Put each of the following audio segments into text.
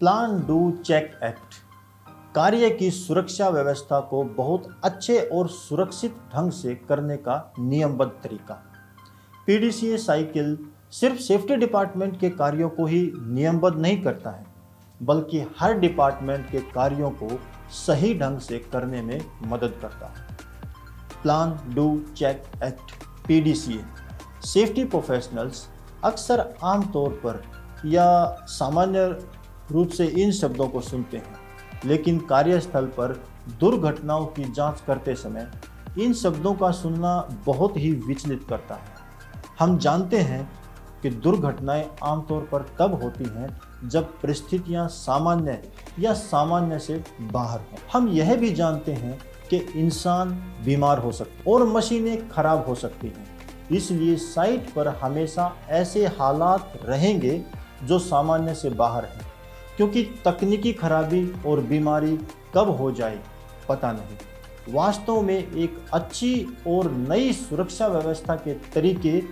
Plan do check act कार्य की सुरक्षा व्यवस्था को बहुत अच्छे और सुरक्षित ढंग से करने का नियमबद्ध तरीका। पीडीसीए साइकिल सिर्फ सेफ्टी डिपार्टमेंट के कार्यों को ही नियमबद्ध नहीं करता है, बल्कि हर डिपार्टमेंट के कार्यों को सही ढंग से करने में मदद करता है। Plan do check act PDCA safety professionals अक्सर आमतौर पर या सामान्य रूप से इन शब्दों को सुनते हैं, लेकिन कार्यस्थल पर दुर्घटनाओं की जांच करते समय इन शब्दों का सुनना बहुत ही विचलित करता है। हम जानते हैं कि दुर्घटनाएं आमतौर पर तब होती हैं जब परिस्थितियां सामान्य या सामान्य से बाहर हों। हम यह भी जानते हैं कि इंसान बीमार हो सकते और मशीनें खराब हो सकती हैं। इसलिए साइट पर हमेशा ऐसे हालात रहेंगे जो सामान्य से बाहर हैं, क्योंकि तकनीकी खराबी और बीमारी कब हो जाए पता नहीं। वास्तव में एक अच्छी और नई सुरक्षा व्यवस्था के तरीके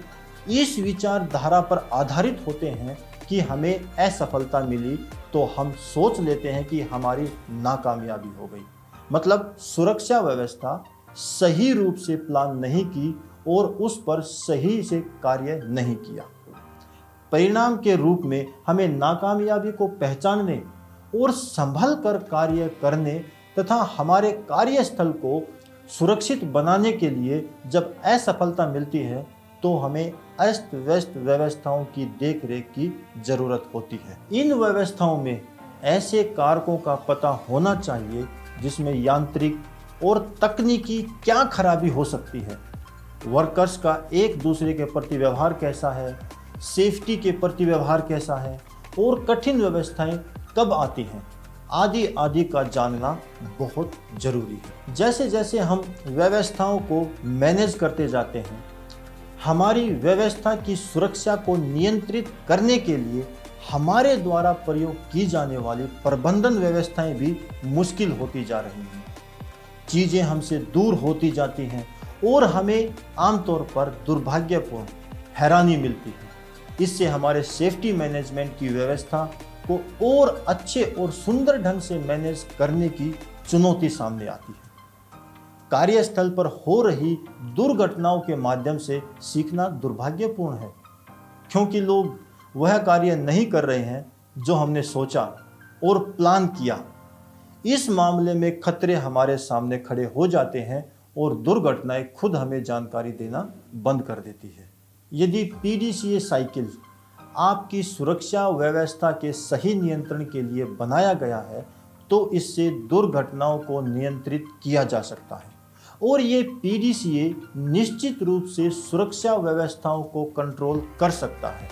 इस विचारधारा पर आधारित होते हैं कि हमें असफलता मिली तो हम सोच लेते हैं कि हमारी नाकामयाबी हो गई। मतलब सुरक्षा व्यवस्था सही रूप से प्लान नहीं की और उस पर सही से कार्य नहीं किया। परिणाम के रूप में हमें नाकामयाबी को पहचानने और संभल कर कार्य करने तथा हमारे कार्यस्थल को सुरक्षित बनाने के लिए जब असफलता मिलती है तो हमें अस्त व्यस्त व्यवस्थाओं की देखरेख की जरूरत होती है। इन व्यवस्थाओं में ऐसे कारकों का पता होना चाहिए जिसमें यांत्रिक और तकनीकी क्या खराबी हो सकती है, वर्कर्स का एक दूसरे के प्रति व्यवहार कैसा है, सेफ्टी के प्रति व्यवहार कैसा है और कठिन व्यवस्थाएं कब आती हैं, आदि आदि का जानना बहुत जरूरी है। जैसे जैसे हम व्यवस्थाओं को मैनेज करते जाते हैं, हमारी व्यवस्था की सुरक्षा को नियंत्रित करने के लिए हमारे द्वारा प्रयोग की जाने वाली प्रबंधन व्यवस्थाएं भी मुश्किल होती जा रही हैं। चीज़ें हमसे दूर होती जाती हैं और हमें आमतौर पर दुर्भाग्यपूर्ण हैरानी मिलती है। इससे हमारे सेफ्टी मैनेजमेंट की व्यवस्था को और अच्छे और सुंदर ढंग से मैनेज करने की चुनौती सामने आती है। कार्यस्थल पर हो रही दुर्घटनाओं के माध्यम से सीखना दुर्भाग्यपूर्ण है, क्योंकि लोग वह कार्य नहीं कर रहे हैं जो हमने सोचा और प्लान किया। इस मामले में खतरे हमारे सामने खड़े हो जाते हैं और दुर्घटनाएं खुद हमें जानकारी देना बंद कर देती है। यदि पीडीसीए साइकिल आपकी सुरक्षा व्यवस्था के सही नियंत्रण के लिए बनाया गया है तो इससे दुर्घटनाओं को नियंत्रित किया जा सकता है और ये पीडीसीए निश्चित रूप से सुरक्षा व्यवस्थाओं को कंट्रोल कर सकता है।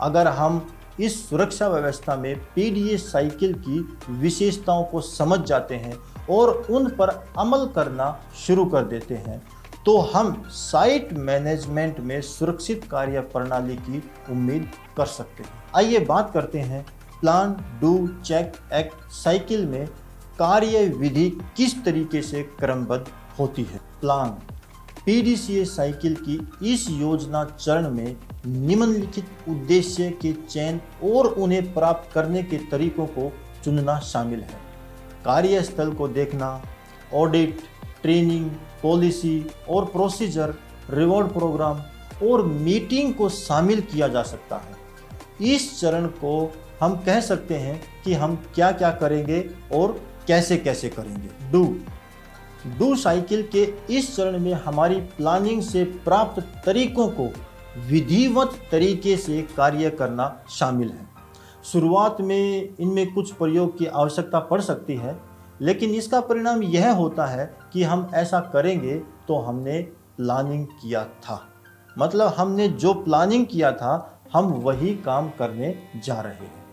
अगर हम इस सुरक्षा व्यवस्था में पीडीए साइकिल की विशेषताओं को समझ जाते हैं और उन पर अमल करना शुरू कर देते हैं तो हम साइट मैनेजमेंट में सुरक्षित कार्य प्रणाली की उम्मीद कर सकते हैं। आइए बात करते हैं plan do check act cycle में कार्य विधि किस तरीके से क्रमबद्ध होती है। प्लान पीडीसीए साइकिल की इस योजना चरण में निम्नलिखित उद्देश्य के चयन और उन्हें प्राप्त करने के तरीकों को चुनना शामिल है। कार्यस्थल को देखना, ऑडिट, ट्रेनिंग, पॉलिसी और प्रोसीजर, रिवॉर्ड प्रोग्राम और मीटिंग को शामिल किया जा सकता है। इस चरण को हम कह सकते हैं कि हम क्या क्या करेंगे और कैसे कैसे करेंगे। डू साइकिल के इस चरण में हमारी प्लानिंग से प्राप्त तरीकों को विधिवत तरीके से कार्य करना शामिल है। शुरुआत में इनमें कुछ प्रयोग की आवश्यकता पड़ सकती है, लेकिन इसका परिणाम यह होता है कि हम ऐसा करेंगे तो हमने प्लानिंग किया था। मतलब हमने जो प्लानिंग किया था हम वही काम करने जा रहे हैं।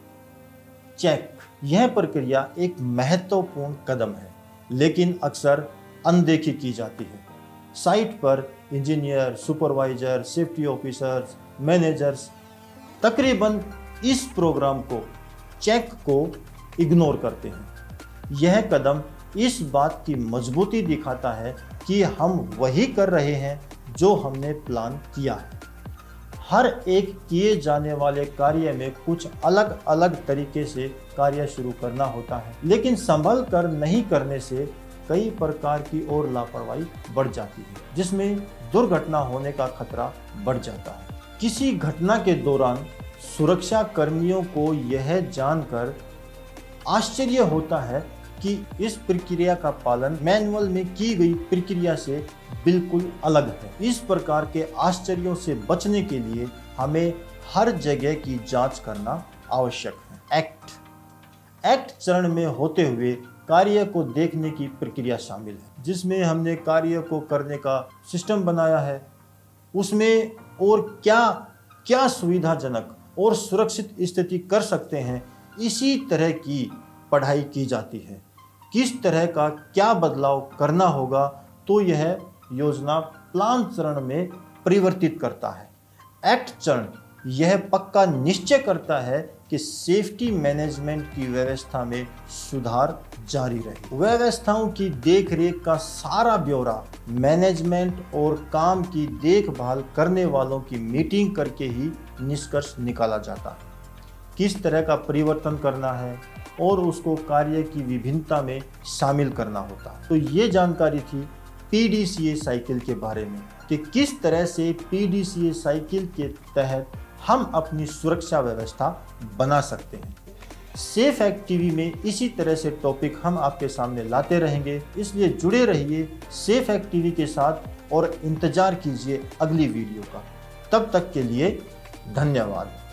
चेक, यह प्रक्रिया एक महत्वपूर्ण कदम है, लेकिन अक्सर अनदेखी की जाती है। साइट पर engineer, supervisor, safety officers, managers तकरीबन इस प्रोग्राम को, चेक को इग्नोर करते हैं। यह कदम इस बात की मजबूती दिखाता है कि हम वही कर रहे हैं जो हमने प्लान किया है। हर एक किए जाने वाले कार्य में कुछ अलग अलग तरीके से कार्य शुरू करना होता है, लेकिन संभल कर नहीं करने से कई प्रकार की और लापरवाही बढ़ जाती है, जिसमें दुर्घटना होने का खतरा बढ़ जाता है। किसी घटना के दौरान सुरक्षा कर्मियों को यह जानकर आश्चर्य होता है कि इस प्रक्रिया का पालन मैनुअल में की गई प्रक्रिया से बिल्कुल अलग है। इस प्रकार के आश्चर्यों से बचने के लिए हमें हर जगह की जांच करना आवश्यक है। एक्ट चरण में होते हुए कार्य को देखने की प्रक्रिया शामिल है, जिसमें हमने कार्य को करने का सिस्टम बनाया है। उसमें और क्या क्या सुविधाजनक और सुरक्षित स्थिति कर सकते हैं, इसी तरह की पढ़ाई की जाती है। किस तरह का क्या बदलाव करना होगा, तो यह योजना प्लान चरण में परिवर्तित करता है। एक्ट चरण यह पक्का निश्चय करता है कि सेफ्टी मैनेजमेंट की व्यवस्था में सुधार जारी रहे। व्यवस्थाओं की देखरेख का सारा ब्यौरा मैनेजमेंट और काम की देखभाल करने वालों की मीटिंग करके ही निष्कर्ष निकाला जाता है। किस तरह का परिवर्तन करना है और उसको कार्य की विभिन्नता में शामिल करना होता है। तो ये जानकारी थी PDCA साइकिल के बारे में कि किस तरह से PDCA साइकिल के तहत हम अपनी सुरक्षा व्यवस्था बना सकते हैं। सेफ एक्ट टीवी में इसी तरह से टॉपिक हम आपके सामने लाते रहेंगे, इसलिए जुड़े रहिए सेफ एक्ट टीवी के साथ और इंतजार कीजिए अगली वीडियो का। तब तक के लिए धन्यवाद।